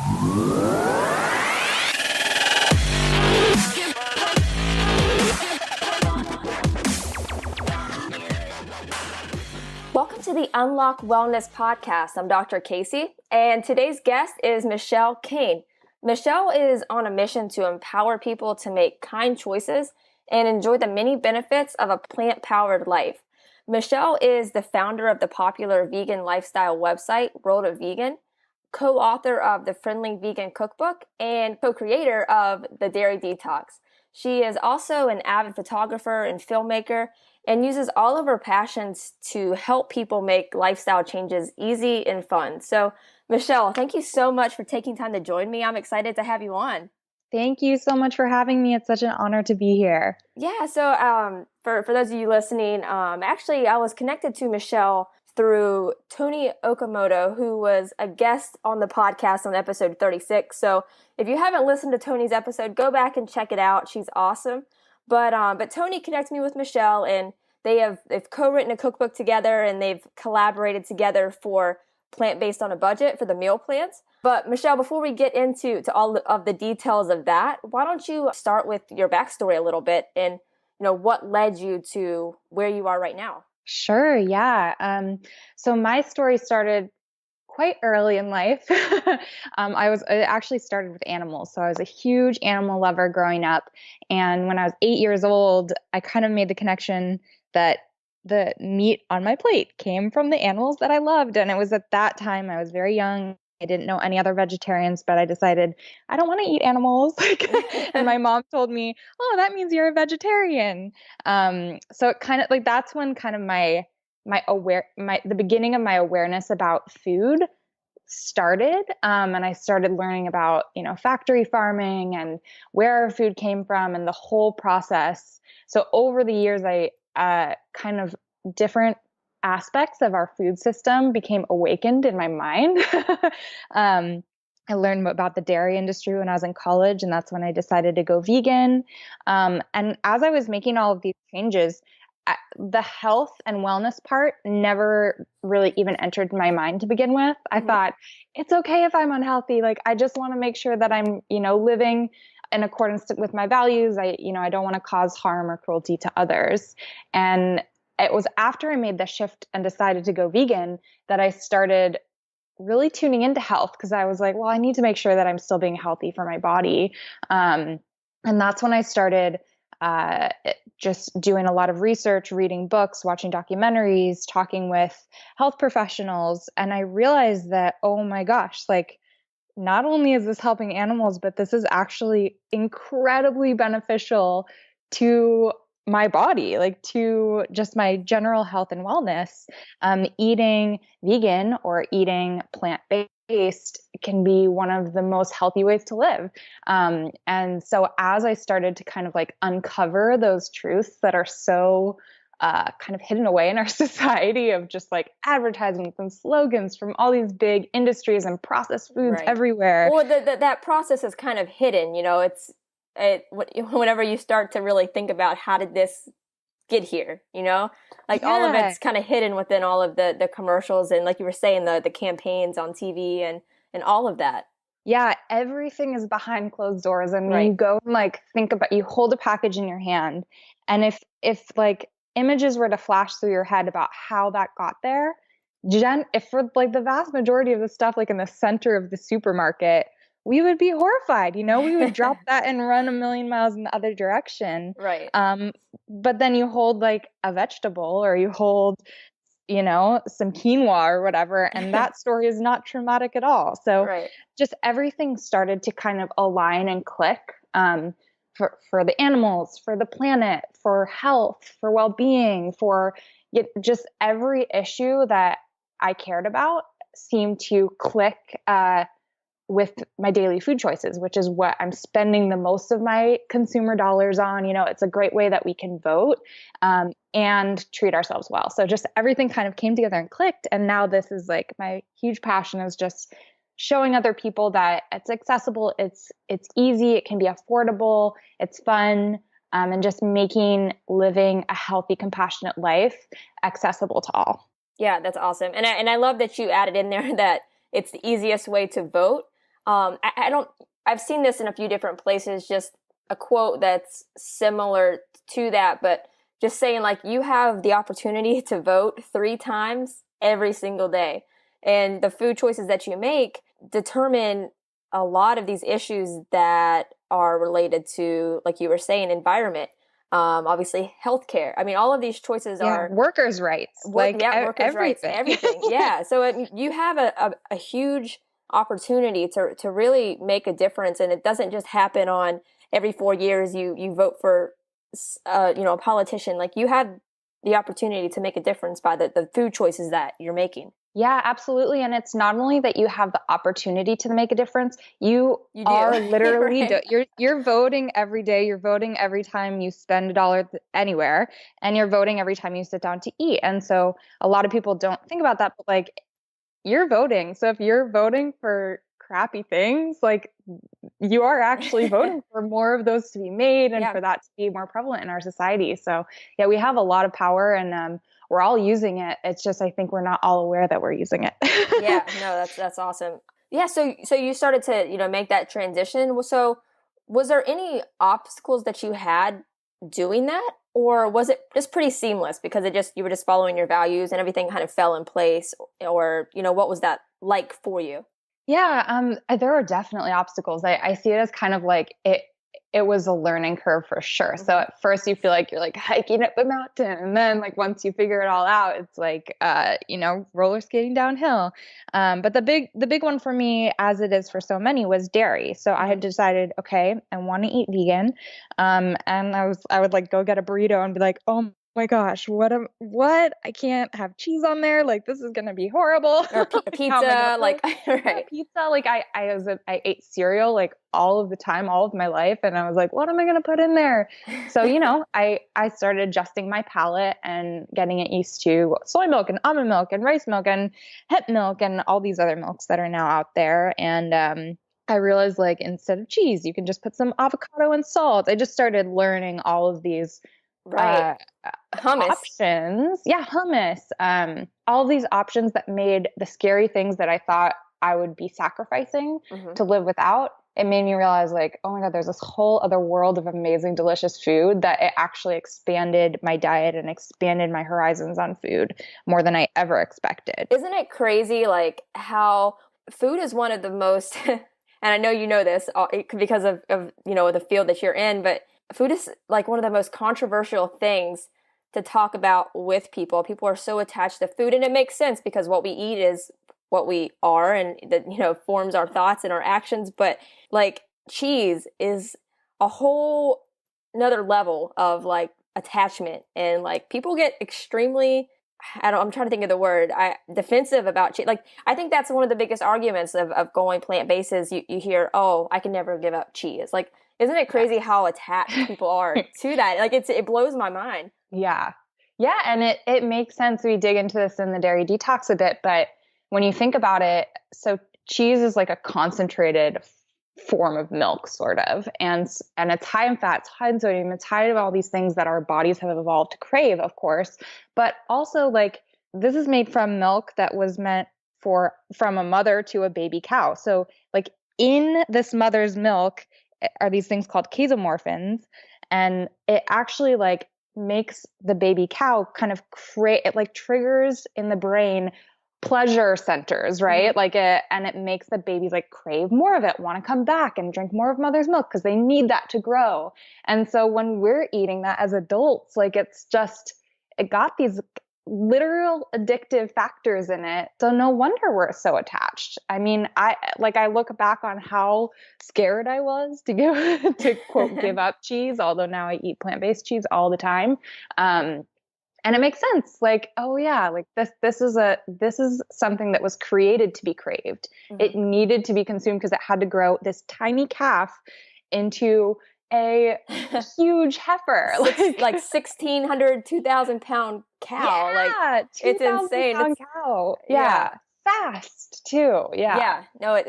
Welcome to the Unlock Wellness Podcast. I'm Dr. Kasey, and today's guest is Michelle Kane. Michelle is on a mission to empower people to make kind choices and enjoy the many benefits of a plant-powered life. Michelle is the founder of the popular vegan lifestyle website, World of Vegan, co-author of the Friendly Vegan Cookbook, and co-creator of the Dairy Detox. She is also an avid photographer and filmmaker and uses all of her passions to help people make lifestyle changes easy and fun. So, Michelle, thank you so much for taking time to join me. I'm excited to have you on. Thank you so much for having me. It's such an honor to be here. Yeah, so for those of you listening, actually I was connected to Michelle through Tony Okamoto, who was a guest on the podcast on episode 36. So if you haven't listened to Tony's episode, go back and check it out. She's awesome. But Tony connected me with Michelle, and they've co-written a cookbook together, and they've collaborated together for Plant-Based on a Budget for the meal plans. But Michelle, before we get into all of the details of that, why don't you start with your backstory a little bit and what led you to where you are right now? Sure, yeah. So my story started quite early in life. It actually started with animals. So I was a huge animal lover growing up. And when I was 8 years old, I kind of made the connection that the meat on my plate came from the animals that I loved. And it was at that time, I was very young. I didn't know any other vegetarians, but I decided I don't want to eat animals. And my mom told me, "Oh, that means you're a vegetarian." So it kind of like that's when kind of the beginning of my awareness about food started. And I started learning about, factory farming and where our food came from and the whole process. So over the years, I kind of different aspects of our food system became awakened in my mind. I learned about the dairy industry when I was in college, and that's when I decided to go vegan. And as I was making all of these changes, the health and wellness part never really even entered my mind to begin with. I thought, it's okay if I'm unhealthy. Like, I just want to make sure that I'm, living in accordance with my values. I don't want to cause harm or cruelty to others. And it was after I made the shift and decided to go vegan that I started really tuning into health, because I was like, well, I need to make sure that I'm still being healthy for my body. And that's when I started just doing a lot of research, reading books, watching documentaries, talking with health professionals. And I realized that, oh my gosh, like, not only is this helping animals, but this is actually incredibly beneficial to my body, like to just my general health and wellness. Eating vegan or eating plant-based can be one of the most healthy ways to live. And so as I started to kind of like uncover those truths that are so kind of hidden away in our society of just like advertisements and slogans from all these big industries and processed foods everywhere. Well, that process is kind of hidden, whenever you start to really think about how did this get here, all of it's kind of hidden within all of the commercials and, like you were saying, the campaigns on TV and all of that. Yeah, everything is behind closed doors. And when you go and like you hold a package in your hand, and if like images were to flash through your head about how that got there, if for like the vast majority of the stuff like in the center of the supermarket, we would be horrified. We would drop that and run a million miles in the other direction. Right. But then you hold like a vegetable, or you hold, some quinoa or whatever, and that story is not traumatic at all. So just everything started to kind of align and click for the animals, for the planet, for health, for well-being, for just every issue that I cared about seemed to click with my daily food choices, which is what I'm spending the most of my consumer dollars on. It's a great way that we can vote and treat ourselves well. So just everything kind of came together and clicked. And now this is like my huge passion is just showing other people that it's accessible, it's easy, it can be affordable, it's fun, and just making living a healthy, compassionate life accessible to all. Yeah, that's awesome. And I love that you added in there that it's the easiest way to vote. I don't, I've seen this in a few different places, just a quote that's similar to that, but just saying like you have the opportunity to vote 3 times every single day. And the food choices that you make determine a lot of these issues that are related to, like you were saying, environment, obviously healthcare. I mean, all of these choices Yeah, are workers' rights, like workers' rights, everything. everything. Yeah. So you have a huge opportunity to really make a difference. And it doesn't just happen on every 4 years you vote for, a politician. Like you have the opportunity to make a difference by the food choices that you're making. Yeah, absolutely. And it's not only that you have the opportunity to make a difference, you You are do. literally Right. you're voting every day, you're voting every time you spend a dollar anywhere, and you're voting every time you sit down to eat. And so a lot of people don't think about that, but like you're voting. So if you're voting for crappy things, like you are actually voting for more of those to be made and Yeah. for that to be more prevalent in our society. So yeah, we have a lot of power and we're all using it. It's just I think we're not all aware that we're using Yeah, it. no, that's awesome. Yeah, so you started to, make that transition. So was there any obstacles that you had doing that? Or was it just pretty seamless because you were just following your values and everything kind of fell in place? Or, what was that like for you? Yeah, there are definitely obstacles. I see it as kind of like it was a learning curve for sure. So Hmm. at first you feel like you're like hiking up the mountain, and then like once you figure it all out, it's like roller skating downhill. But the big one for me, as it is for so many, was dairy. So I had Hmm. decided, okay, I want to eat vegan. And I would like go get a burrito and be like, oh my gosh, what? I can't have cheese on there. Like this is gonna be horrible. Or Like how am I gonna pizza, live? like, Yeah, right. pizza. Like I ate cereal like all of the time, all of my life, and I was like, what am I gonna put in there? So I started adjusting my palate and getting it used to soy milk and almond milk and rice milk and hemp milk and all these other milks that are now out there. And I realized like instead of cheese, you can just put some avocado and salt. I just started learning all of these Right. uh, Hummus. options. Yeah, hummus. All these options that made the scary things that I thought I would be sacrificing Hmm. to live without. It made me realize, like, oh my God, there's this whole other world of amazing, delicious food that it actually expanded my diet and expanded my horizons on food more than I ever expected. Isn't it crazy, like how food is one of the most, and I know you know this because of the field that you're in, but food is like one of the most controversial things to talk about with people. People are so attached to food, and it makes sense because what we eat is what we are, and that forms our thoughts and our actions. But like cheese is a whole another level of like attachment, and like people get extremely I'm trying to think of the word. Defensive about cheese. Like I think that's one of the biggest arguments of going plant based is you hear, oh, I can never give up cheese. Like, isn't it crazy how attached people are to that? Like it blows my mind. Yeah. Yeah, and it makes sense. We dig into this in the dairy detox a bit, but when you think about it, so cheese is like a concentrated form of milk sort of, and it's high in fat, it's high in sodium, it's high in all these things that our bodies have evolved to crave, of course, but also like this is made from milk that was meant for from a mother to a baby cow. So like in this mother's milk are these things called casomorphins, and it actually like makes the baby cow kind of create it like triggers in the brain pleasure centers, Hmm. right? Like it, and it makes the babies like crave more of it, want to come back and drink more of mother's milk because they need that to grow. And so when we're eating that as adults, like it's just, it got these literal addictive factors in it. So no wonder we're so attached. I mean, I look back on how scared I was to give to quote give up cheese, although now I eat plant-based cheese all the time. Um, and it makes sense. Like, oh yeah, like this is something that was created to be craved. Hmm. It needed to be consumed because it had to grow this tiny calf into a huge heifer. Like 1,600, 2,000 pound cow. Like Yeah, it's 2,000 insane. pound cow. Yeah. Yeah. Fast too. Yeah. Yeah, no,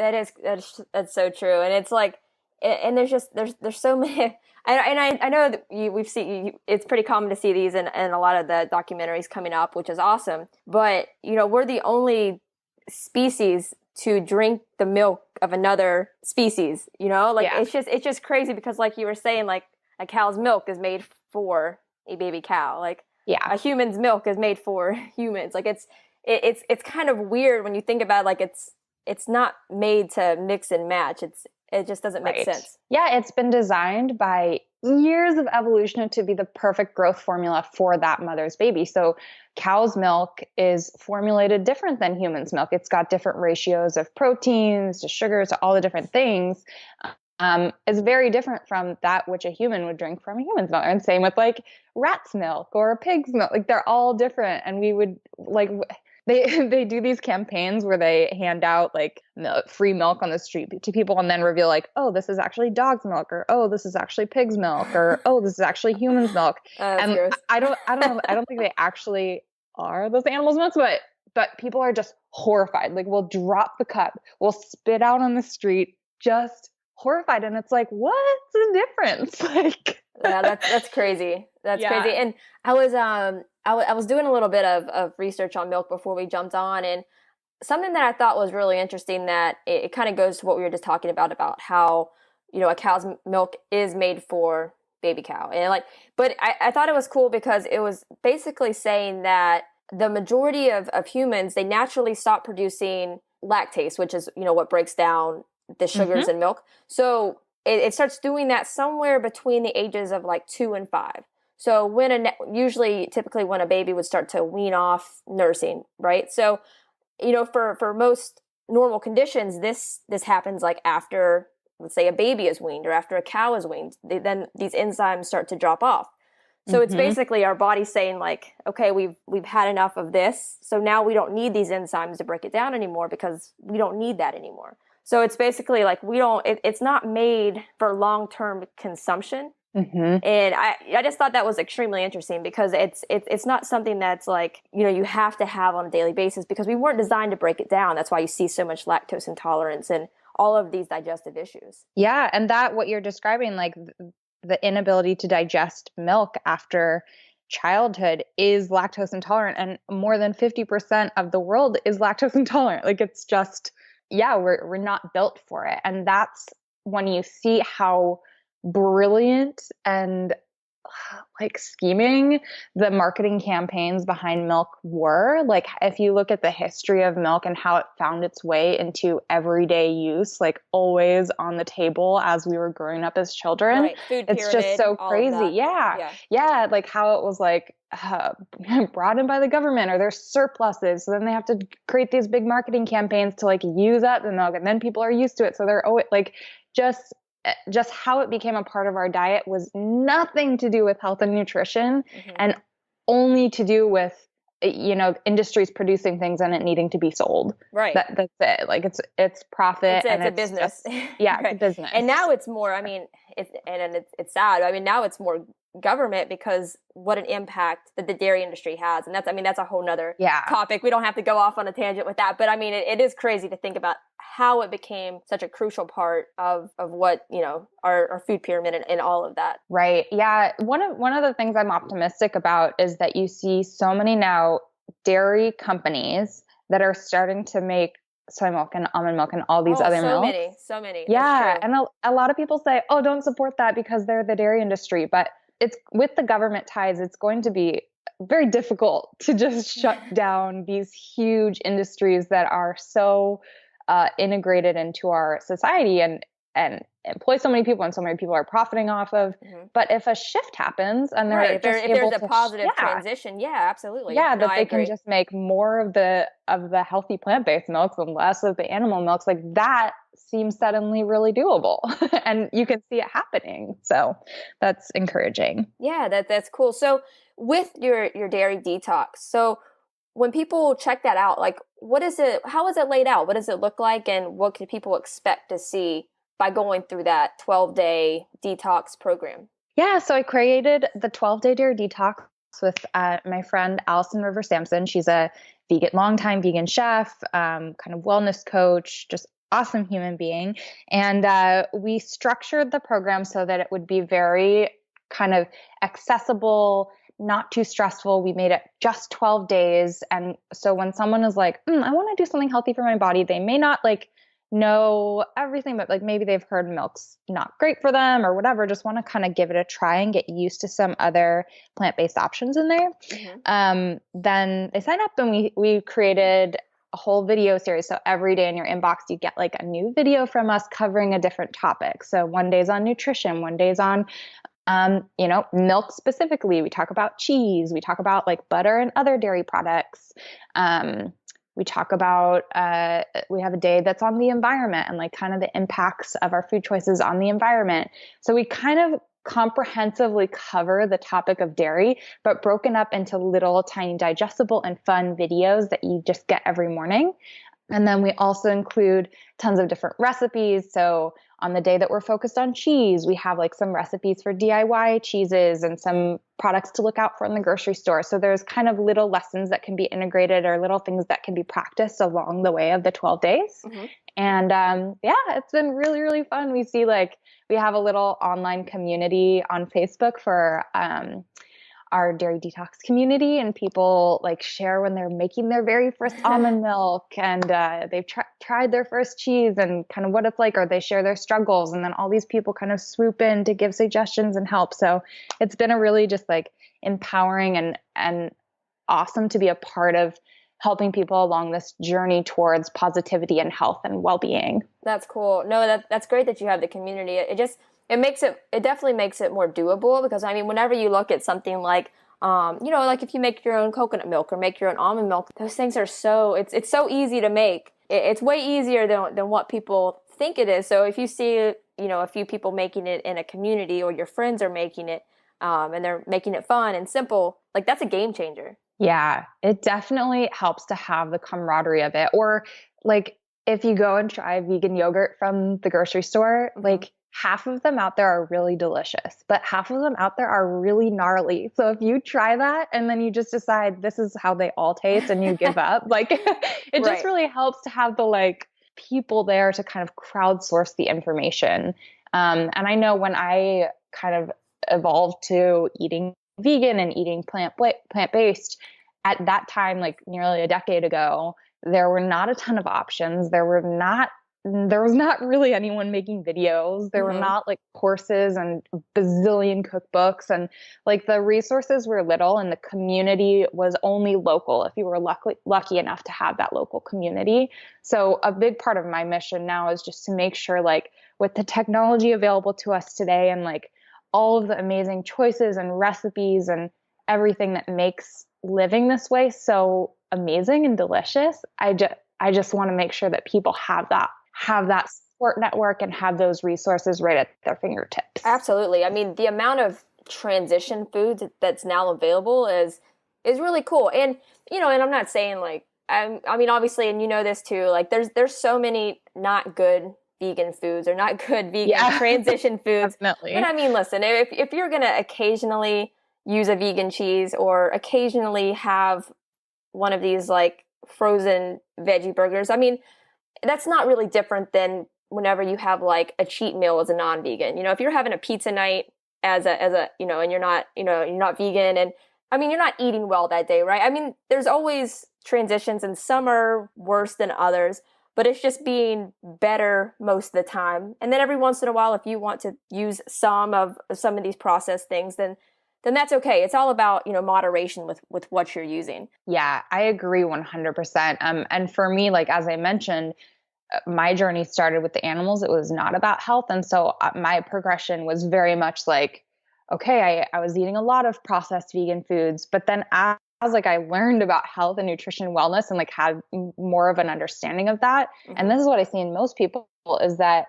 that's so true, and it's like, and there's so many, I know that we've seen it's pretty common to see these in a lot of the documentaries coming up, which is awesome. But we're the only species to drink the milk of another species, you know? Like Yeah. it's just crazy because like you were saying, like a cow's milk is made for a baby cow. Like Yeah. a human's milk is made for humans. Like it's kind of weird when you think about it, like it's not made to mix and match. It just doesn't make sense. Yeah, it's been designed by years of evolution to be the perfect growth formula for that mother's baby. So cow's milk is formulated different than human's milk. It's got different ratios of proteins to sugars to all the different things. It's very different from that which a human would drink from a human's milk. And same with like rat's milk or pig's milk. Like they're all different. And we would like they do these campaigns where they hand out like free milk on the street to people and then reveal like, oh, this is actually dog's milk, or oh, this is actually pig's milk, or oh, this is actually human's milk. And Gross. I don't think they actually are those animals' milks, but people are just horrified. Like we'll drop the cup, we'll spit out on the street, just horrified. And it's like, what's the difference? Like, yeah, that's crazy. That's crazy. And I was doing a little bit of research on milk before we jumped on, and something that I thought was really interesting that it kind of goes to what we were just talking about how, you know, a cow's milk is made for baby cow. And like, but I thought it was cool because it was basically saying that the majority of humans, they naturally stop producing lactase, which is, you know, what breaks down the sugars in milk. So it starts doing that somewhere between the ages of like 2 and 5. So typically when a baby would start to wean off nursing, right? So, you know, for most normal conditions, this happens like after, let's say, a baby is weaned or after a cow is weaned. Then these enzymes start to drop off. So it's basically our body saying like, okay, we've had enough of this. So now we don't need these enzymes to break it down anymore because we don't need that anymore. So it's basically like it's not made for long-term consumption. And I just thought that was extremely interesting because it's not something that's like, you know, you have to have on a daily basis because we weren't designed to break it down. That's why you see so much lactose intolerance and all of these digestive issues. Yeah. And that what you're describing, like the inability to digest milk after childhood is lactose intolerant. And more than 50% of the world is lactose intolerant. Like it's just, yeah, we're not built for it. And that's when you see how brilliant and like scheming the marketing campaigns behind milk were. Like if you look at the history of milk and how it found its way into everyday use, like always on the table as we were growing up as children, right. Food pyramid, it's just so crazy. Yeah. Like how it was like brought in by the government or there's surpluses. So then they have to create these big marketing campaigns to like use up the milk, and then people are used to it. So they're always like just how it became a part of our diet was nothing to do with health and nutrition and only to do with, you know, industries producing things and it needing to be sold. Right. That's it. Like it's profit and it's a business. Just, yeah, right. It's a business. And now it's more, I mean, it's sad. I mean, now it's more government because what an impact that the dairy industry has. And that's a whole nother topic. We don't have to go off on a tangent with that, but I mean, it is crazy to think about how it became such a crucial part of what, you know, our food pyramid and all of that. Right. Yeah. One of the things I'm optimistic about is that you see so many now dairy companies that are starting to make soy milk and almond milk and all these other milks. So many. Yeah. And a lot of people say, oh, don't support that because they're the dairy industry. But it's with the government ties, it's going to be very difficult to just shut down these huge industries that are so integrated into our society and employ so many people and so many people are profiting off of. But if a shift happens and they're if there's a positive transition, absolutely. Yeah, that they can just make more of the healthy plant-based milks and less of the animal milks, like that seems suddenly really doable. And you can see it happening. So that's encouraging. Yeah, that's cool. So with your dairy detox, so when people check that out, like how is it laid out? What does it look like? And what can people expect to see by going through that 12-day detox program? Yeah, so I created the 12-day dairy detox with my friend Allison River Sampson. She's a longtime vegan chef, kind of wellness coach, just awesome human being. And we structured the program so that it would be very kind of accessible, not too stressful. We made it just 12 days. And so when someone is like, I want to do something healthy for my body, they may not like know everything, but like maybe they've heard milk's not great for them or whatever, just want to kind of give it a try and get used to some other plant-based options in there. Then they sign up and we created a whole video series. So every day in your inbox, you get like a new video from us covering a different topic. So one day's on nutrition, one day's on milk specifically. We talk about cheese. We talk about like butter and other dairy products. We talk about, we have a day that's on the environment and like kind of the impacts of our food choices on the environment. So we kind of comprehensively cover the topic of dairy, but broken up into little tiny digestible and fun videos that you just get every morning. And then we also include tons of different recipes. So on the day that we're focused on cheese, we have like some recipes for DIY cheeses and some products to look out for in the grocery store. So there's kind of little lessons that can be integrated or little things that can be practiced along the way of the 12 days. And it's been really, really fun. We see like we have a little online community on Facebook for our dairy detox community, and people like share when they're making their very first almond milk and they've tried their first cheese and kind of what it's like, or they share their struggles, and then all these people kind of swoop in to give suggestions and help. So it's been a really just like empowering and awesome to be a part of helping people along this journey towards positivity and health and well-being. That's cool. No, that's great that you have the community. It definitely makes it more doable, because I mean, whenever you look at something like, like if you make your own coconut milk or make your own almond milk, those things are it's so easy to make. It's way easier than what people think it is. So if you see, a few people making it in a community, or your friends are making it, and they're making it fun and simple, like that's a game changer. Yeah, it definitely helps to have the camaraderie of it. Or like if you go and try vegan yogurt from the grocery store, like half of them out there are really delicious, but half of them out there are really gnarly. So if you try that and then you just decide this is how they all taste and you give up, like it just really helps to have the like people there to kind of crowdsource the information. And I know when I kind of evolved to eating vegan and eating plant-based at that time, like nearly a decade ago, there were not a ton of options. There was not really anyone making videos. There were not like courses and bazillion cookbooks, and like the resources were little, and the community was only local if you were lucky enough to have that local community. So a big part of my mission now is just to make sure, like with the technology available to us today and like all of the amazing choices and recipes and everything that makes living this way so amazing and delicious, I just want to make sure that people have that support network and have those resources right at their fingertips. Absolutely. I mean, the amount of transition foods that's now available is really cool. And, and I'm not saying like, I mean, obviously, and this too, like there's so many not good vegan foods or not good vegan transition foods. Definitely. But I mean, listen, if you're going to occasionally use a vegan cheese or occasionally have one of these like frozen veggie burgers, I mean, that's not really different than whenever you have like a cheat meal as a non-vegan. If you're having a pizza night as a and you're not vegan, and I mean, you're not eating well that day, right? I mean, there's always transitions, and some are worse than others, but it's just being better most of the time. And then every once in a while, if you want to use some of these processed things, then that's okay. It's all about, moderation with what you're using. Yeah, I agree 100%. And for me, like, as I mentioned, my journey started with the animals. It was not about health. And so my progression was very much like, okay, I was eating a lot of processed vegan foods, but then as like I learned about health and nutrition and wellness and like had more of an understanding of that. And this is what I see in most people is that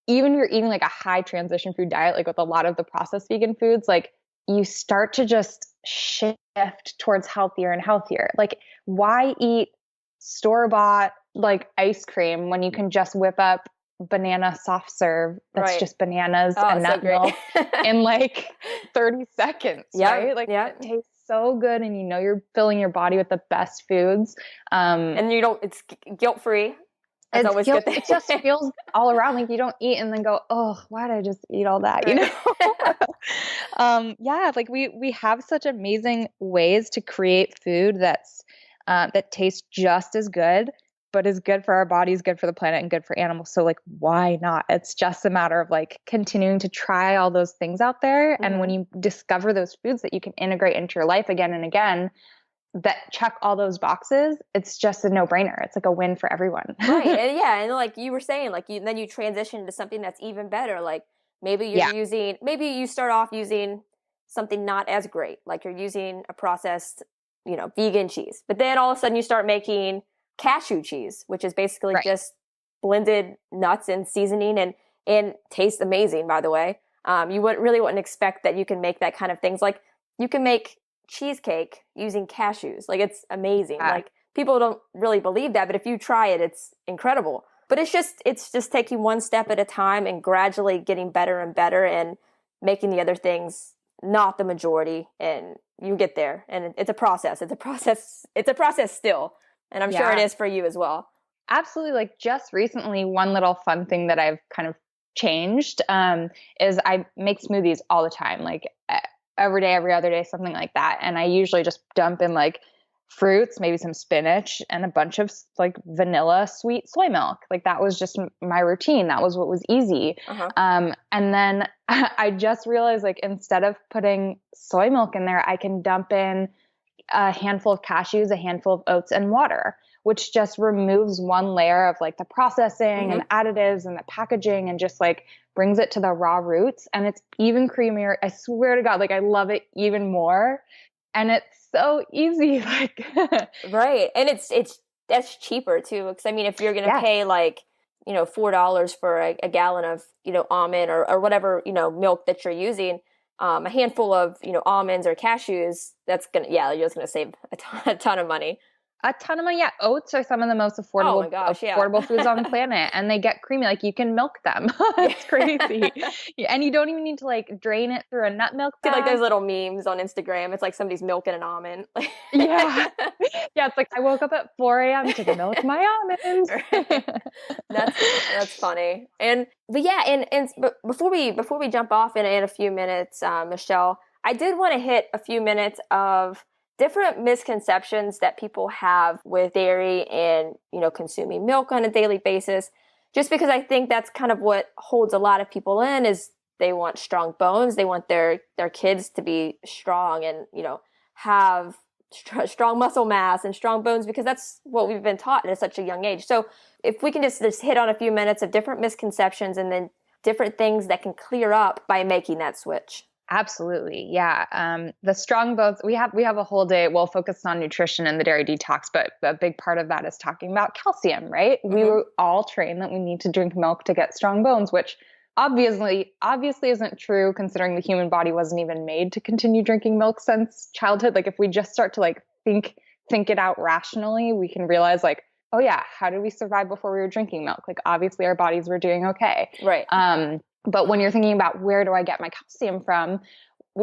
even if you're eating like a high transition food diet, like with a lot of the processed vegan foods, like you start to just shift towards healthier and healthier. Like why eat store-bought like ice cream when you can just whip up banana soft serve that's just bananas and nut milk in like 30 seconds, right? Like it tastes so good, and you're filling your body with the best foods. And it's guilt-free. That's always good. It just feels all around. Like you don't eat and then go, oh, why did I just eat all that? Like we have such amazing ways to create food that tastes just as good, but is good for our bodies, good for the planet, and good for animals. So like, why not? It's just a matter of like continuing to try all those things out there. And when you discover those foods that you can integrate into your life again and again, that check all those boxes, it's just a no-brainer. It's like a win for everyone. Right. And yeah, and like you were saying, like then you transition to something that's even better. Like maybe maybe you start off using something not as great, like you're using a processed, vegan cheese. But then all of a sudden you start making cashew cheese, which is basically just blended nuts and seasoning and tastes amazing, by the way. You wouldn't expect that you can make that kind of things. Like you can make cheesecake using cashews. Like it's amazing. Like people don't really believe that, but if you try it, it's incredible. But it's just taking one step at a time and gradually getting better and better and making the other things not the majority, and you get there. And it's a process. It's a process still. And I'm sure it is for you as well. Absolutely. Like just recently, one little fun thing that I've kind of changed is I make smoothies all the time, like every day, every other day, something like that. And I usually just dump in like fruits, maybe some spinach, and a bunch of like vanilla sweet soy milk. Like that was just my routine. That was what was easy. And then I just realized, like, instead of putting soy milk in there, I can dump in a handful of cashews, a handful of oats, and water, which just removes one layer of like the processing and additives and the packaging, and just like brings it to the raw roots. And it's even creamier. I swear to God, like I love it even more. And it's so easy. Like, right. And that's cheaper too. Cause I mean, if you're going to pay like, $4 for a gallon of, almond or whatever, milk that you're using, a handful of, almonds or cashews, you're just going to save a ton of money. A ton of money. Yeah. Oats are some of the most affordable foods on the planet, and they get creamy. Like you can milk them. It's crazy. And you don't even need to like drain it through a nut milk bag. See like those little memes on Instagram. It's like somebody's milking an almond. Yeah. It's like I woke up at 4 a.m. to milk my almonds. That's funny. But before we jump off in a few minutes, Michelle, I did want to hit a few minutes of different misconceptions that people have with dairy and, consuming milk on a daily basis, just because I think that's kind of what holds a lot of people in is they want strong bones. They want their kids to be strong and, have strong muscle mass and strong bones, because that's what we've been taught at such a young age. So if we can just hit on a few minutes of different misconceptions and then different things that can clear up by making that switch. Absolutely. Yeah. The strong bones, we have a whole day, well, focused on nutrition and the dairy detox, but a big part of that is talking about calcium, right? We were all trained that we need to drink milk to get strong bones, which obviously isn't true, considering the human body wasn't even made to continue drinking milk since childhood. Like if we just start to like think it out rationally, we can realize like, oh yeah, how did we survive before we were drinking milk? Like obviously our bodies were doing okay. Right. But when you're thinking about where do I get my calcium from,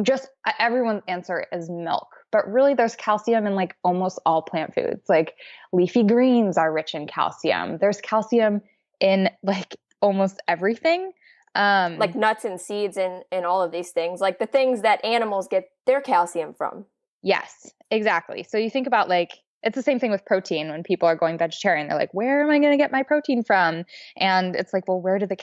just everyone's answer is milk. But really there's calcium in like almost all plant foods. Like leafy greens are rich in calcium. There's calcium in like almost everything. Like nuts and seeds and all of these things, like the things that animals get their calcium from. Yes, exactly. So you think about like, it's the same thing with protein. When people are going vegetarian, they're like, where am I going to get my protein from? And it's like, well, where did the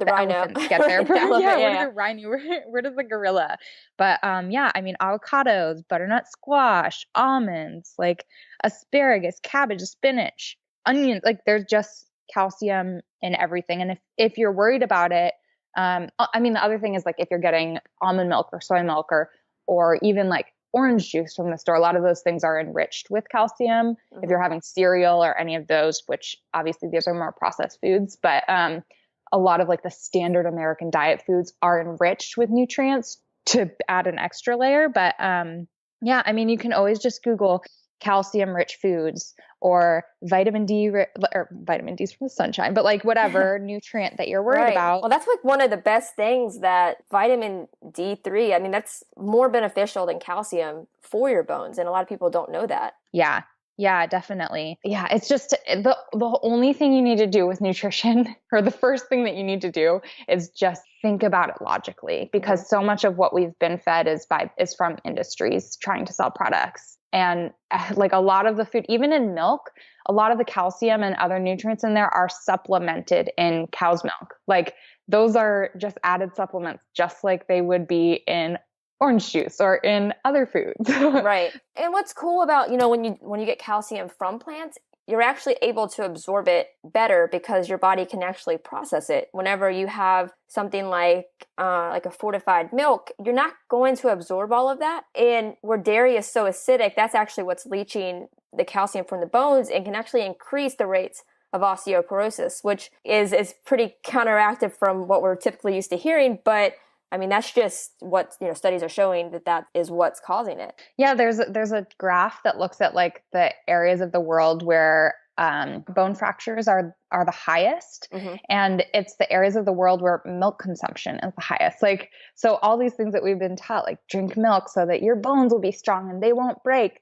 rhino elephants get there from? Where did the rhino, where does the gorilla? But I mean, avocados, butternut squash, almonds, like asparagus, cabbage, spinach, onions, like there's just calcium in everything. And if you're worried about it, I mean, the other thing is like if you're getting almond milk or soy milk or even like orange juice from the store, a lot of those things are enriched with calcium. If you're having cereal or any of those, which obviously these are more processed foods, but a lot of like the standard American diet foods are enriched with nutrients to add an extra layer. But I mean, you can always just Google calcium rich foods or vitamin D, or vitamin D's from the sunshine, but like whatever nutrient that you're worried about. Well, that's like one of the best things, that vitamin D3. I mean, that's more beneficial than calcium for your bones. And a lot of people don't know that. Yeah, definitely. Yeah, it's just the only thing you need to do with nutrition, or the first thing that you need to do, is just think about it logically, because so much of what we've been fed is from industries trying to sell products. And like a lot of the food, even in milk, a lot of the calcium and other nutrients in there are supplemented in cow's milk. Like those are just added supplements, just like they would be in orange juice or in other foods. Right. And what's cool about, when you get calcium from plants, you're actually able to absorb it better because your body can actually process it. Whenever you have something like a fortified milk, you're not going to absorb all of that. And where dairy is so acidic, that's actually what's leaching the calcium from the bones and can actually increase the rates of osteoporosis, which is pretty counteractive from what we're typically used to hearing. But I mean, that's just what, studies are showing that is what's causing it. Yeah, there's a graph that looks at like the areas of the world where bone fractures are the highest. Mm-hmm. And it's the areas of the world where milk consumption is the highest. Like, so all these things that we've been taught, like drink milk so that your bones will be strong and they won't break.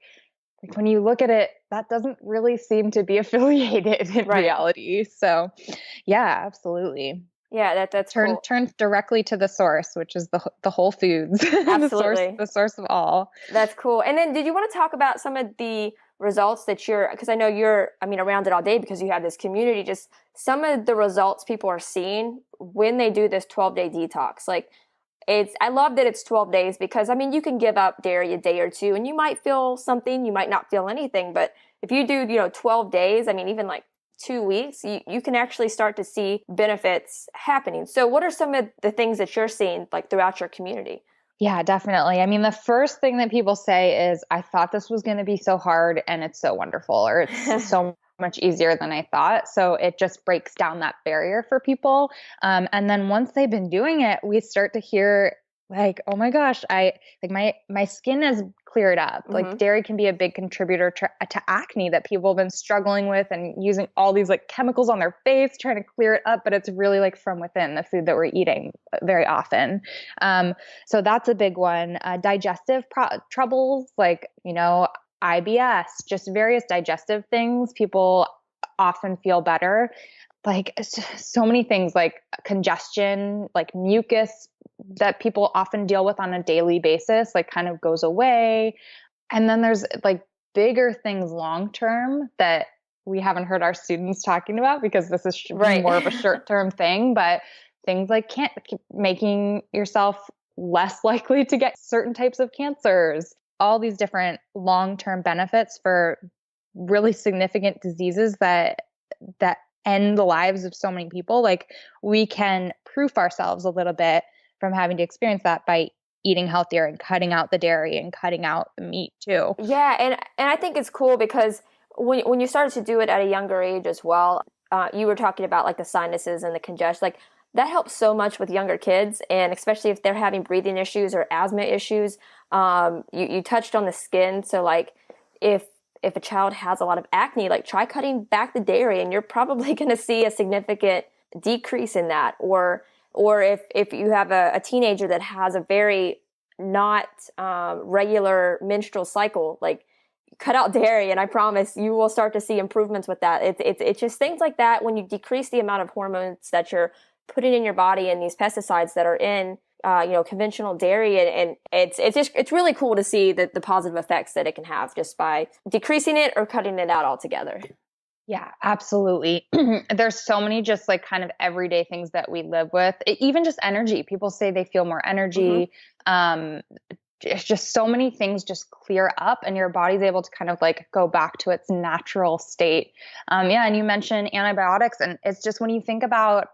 Like when you look at it, that doesn't really seem to be affiliated in reality. So yeah, absolutely. Yeah, that's cool. Turn directly to the source, which is the whole foods. Absolutely. the source of all. That's cool. And then did you want to talk about some of the results that because I know you're around it all day because you have this community, just some of the results people are seeing when they do this 12-day detox. Like I love that it's 12 days because you can give up dairy a day or two and you might feel something, you might not feel anything, but if you do, 12 days, even like 2 weeks, you can actually start to see benefits happening. So what are some of the things that you're seeing like throughout your community? Yeah, definitely. The first thing that people say is, I thought this was going to be so hard and it's so wonderful, or it's so much easier than I thought. So it just breaks down that barrier for people. And then once they've been doing it, we start to hear like, oh my gosh, my skin has cleared up. Mm-hmm. Like dairy can be a big contributor to acne that people have been struggling with and using all these like chemicals on their face, trying to clear it up. But it's really like from within the food that we're eating very often. So that's a big one. Digestive troubles, like, IBS, just various digestive things. People often feel better. Like so many things like congestion, like mucus that people often deal with on a daily basis, like kind of goes away. And then there's like bigger things long-term that we haven't heard our students talking about because this is more of a short-term thing, but things like making yourself less likely to get certain types of cancers, all these different long-term benefits for really significant diseases that end the lives of so many people. Like we can proof ourselves a little bit from having to experience that by eating healthier and cutting out the dairy and cutting out the meat too. Yeah, and I think it's cool because when you started to do it at a younger age as well, you were talking about like the sinuses and the congestion, like that helps so much with younger kids, and especially if they're having breathing issues or asthma issues. You touched on the skin, so like if a child has a lot of acne, like try cutting back the dairy and you're probably going to see a significant decrease in that. Or if you have a teenager that has a very not regular menstrual cycle, like cut out dairy and I promise you will start to see improvements with that. It's just things like that. When you decrease the amount of hormones that you're putting in your body and these pesticides that are in conventional dairy, and it's really cool to see the positive effects that it can have just by decreasing it or cutting it out altogether. Yeah, absolutely. There's so many just like kind of everyday things that we live with. Even just energy. People say they feel more energy. Mm-hmm. It's just so many things just clear up and your body's able to kind of like go back to its natural state. And you mentioned antibiotics, and it's just when you think about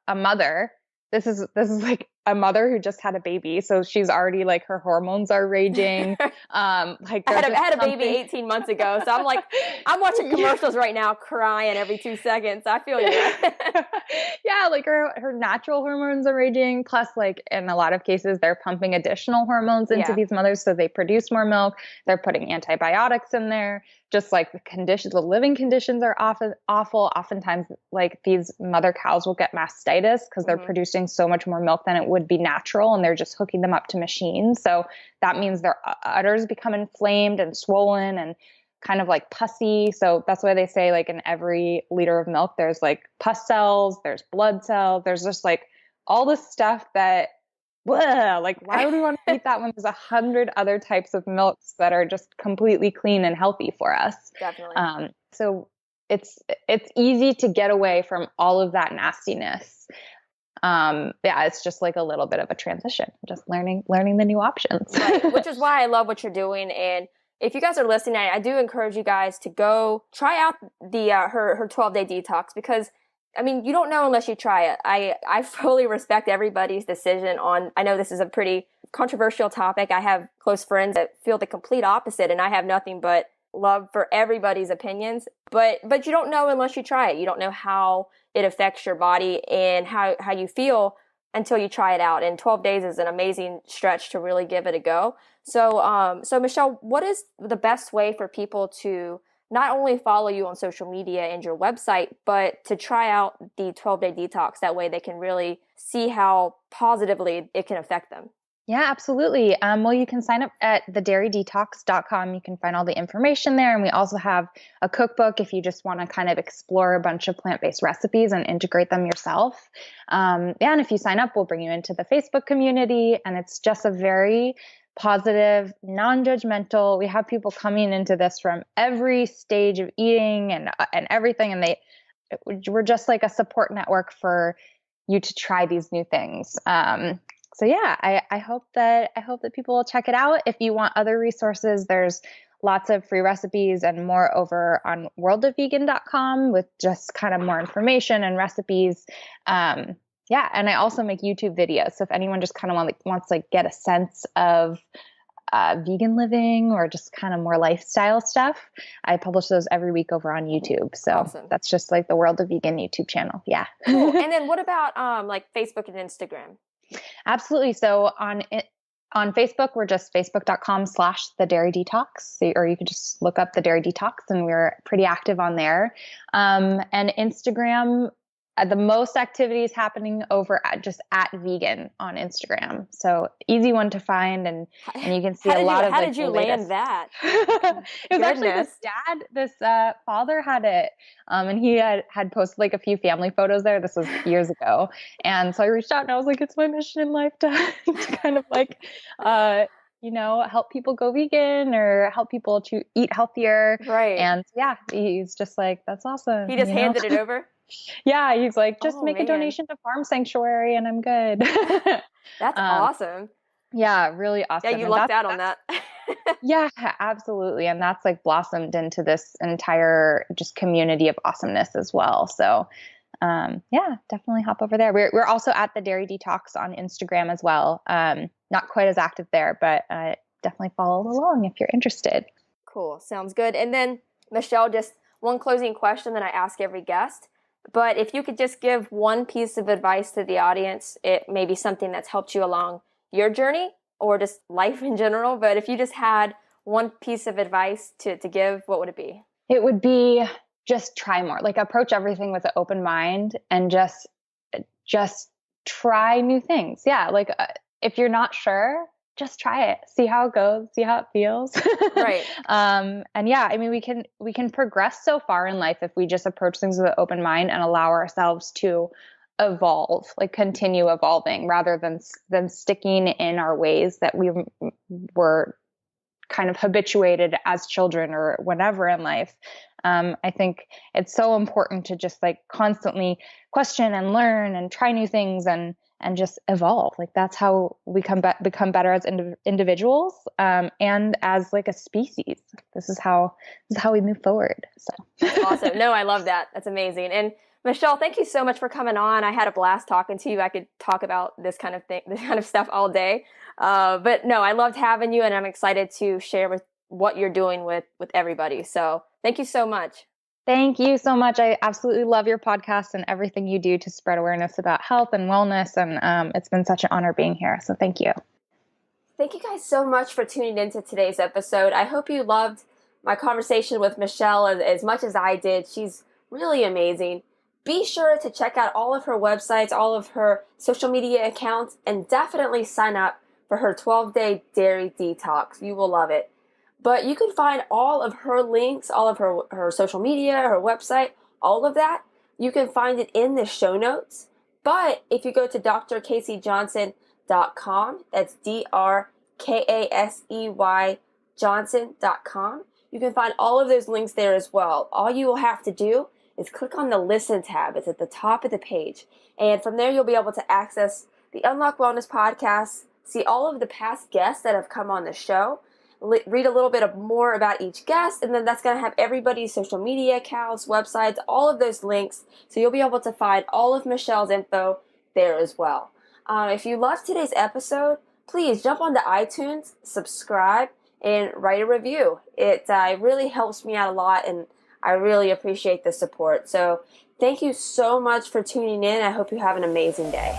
a mother, this is like a mother who just had a baby, so she's already like her hormones are raging. Like I had a baby 18 months ago, so I'm watching commercials right now, crying every 2 seconds. I feel you. Yeah, like her natural hormones are raging. Plus, like in a lot of cases, they're pumping additional hormones into these mothers, so they produce more milk. They're putting antibiotics in there. Just like the living conditions are often awful. Oftentimes, like these mother cows will get mastitis because they're producing so much more milk than it would be natural, and they're just hooking them up to machines. So that means their udders become inflamed and swollen and kind of like pussy. So that's why they say like in every liter of milk, there's like pus cells, there's blood cells, there's just like all this stuff that bleh, like, why would we want to eat that when there's 100 other types of milks that are just completely clean and healthy for us? Definitely. So it's easy to get away from all of that nastiness. Yeah, it's just like a little bit of a transition, just learning the new options. Right, which is why I love what you're doing. And if you guys are listening, I do encourage you guys to go try out the her 12-day detox, because I mean, you don't know unless you try it. I fully respect everybody's decision on, I know this is a pretty controversial topic. I have close friends that feel the complete opposite, and I have nothing but love for everybody's opinions. But you don't know unless you try it. You don't know how it affects your body and how you feel until you try it out. And 12 days is an amazing stretch to really give it a go. So Michelle, what is the best way for people to not only follow you on social media and your website, but to try out the 12-day detox? That way they can really see how positively it can affect them. Yeah, absolutely. Well, you can sign up at thedairydetox.com. You can find all the information there. And we also have a cookbook if you just want to kind of explore a bunch of plant-based recipes and integrate them yourself. Yeah, and if you sign up, we'll bring you into the Facebook community. And it's just a very positive, non-judgmental. We have people coming into this from every stage of eating and everything. And we're just like a support network for you to try these new things. So yeah, I hope that people will check it out. If you want other resources, there's lots of free recipes and more over on worldofvegan.com with just kind of more information and recipes. Yeah, and I also make YouTube videos. So if anyone just kind of wants to get a sense of vegan living or just kind of more lifestyle stuff, I publish those every week over on YouTube. So Awesome. That's just like the World of Vegan YouTube channel. Yeah. Cool. And then what about like Facebook and Instagram? Absolutely. So on Facebook, we're just facebook.com/the dairy detox, or you could just look up the dairy detox, and we're pretty active on there. And Instagram, the most activities happening over at vegan on Instagram. So easy one to find, and you can see a lot of. How did you land that? It was actually this father had it, and he had posted like a few family photos there. This was years ago, and so I reached out and I was like, it's my mission in life to kind of like, help people go vegan or help people to eat healthier. Right. And yeah, he's just like, that's awesome. He just handed it over. Yeah, he's like, just make a donation to Farm Sanctuary and I'm good. That's awesome. Yeah, really awesome. Yeah, you lucked out on that. Yeah, absolutely. And that's like blossomed into this entire just community of awesomeness as well. So yeah, definitely hop over there. We're also at the Dairy Detox on Instagram as well. Not quite as active there, but definitely follow along if you're interested. Cool. Sounds good. And then Michelle, just one closing question that I ask every guest. But if you could just give one piece of advice to the audience, it may be something that's helped you along your journey or just life in general. But if you just had one piece of advice to give, what would it be? It would be just try more, like approach everything with an open mind and just try new things. Yeah. Like if you're not sure, just try it, see how it goes, see how it feels. Right. And yeah, I mean, we can progress so far in life if we just approach things with an open mind and allow ourselves to evolve, like continue evolving rather than sticking in our ways that we were kind of habituated as children or whenever in life. I think it's so important to just like constantly question and learn and try new things and just evolve. Like that's how we become better as individuals and as like a species. This is how we move forward. So awesome. No, I love that. That's amazing. And Michelle, thank you so much for coming on. I had a blast talking to you. I could talk about this kind of stuff all day. But no, I loved having you, and I'm excited to share with what you're doing with everybody. So thank you so much. Thank you so much. I absolutely love your podcast and everything you do to spread awareness about health and wellness. And it's been such an honor being here. So thank you. Thank you guys so much for tuning into today's episode. I hope you loved my conversation with Michelle as much as I did. She's really amazing. Be sure to check out all of her websites, all of her social media accounts, and definitely sign up for her 12-day dairy detox. You will love it. But you can find all of her links, all of her social media, her website, all of that. You can find it in the show notes. But if you go to drkaseyjohnson.com drkasey.com. That's DRKASEY Johnson.com. You can find all of those links there as well. All you will have to do is click on the Listen tab. It's at the top of the page. And from there, you'll be able to access the Unlock Wellness podcast, see all of the past guests that have come on the show, read a little bit more about each guest, and then that's going to have everybody's social media accounts, websites, all of those links. So you'll be able to find all of Michelle's info there as well. If you loved today's episode, please jump onto iTunes, subscribe, and write a review. It really helps me out a lot, and I really appreciate the support. So thank you so much for tuning in. I hope you have an amazing day.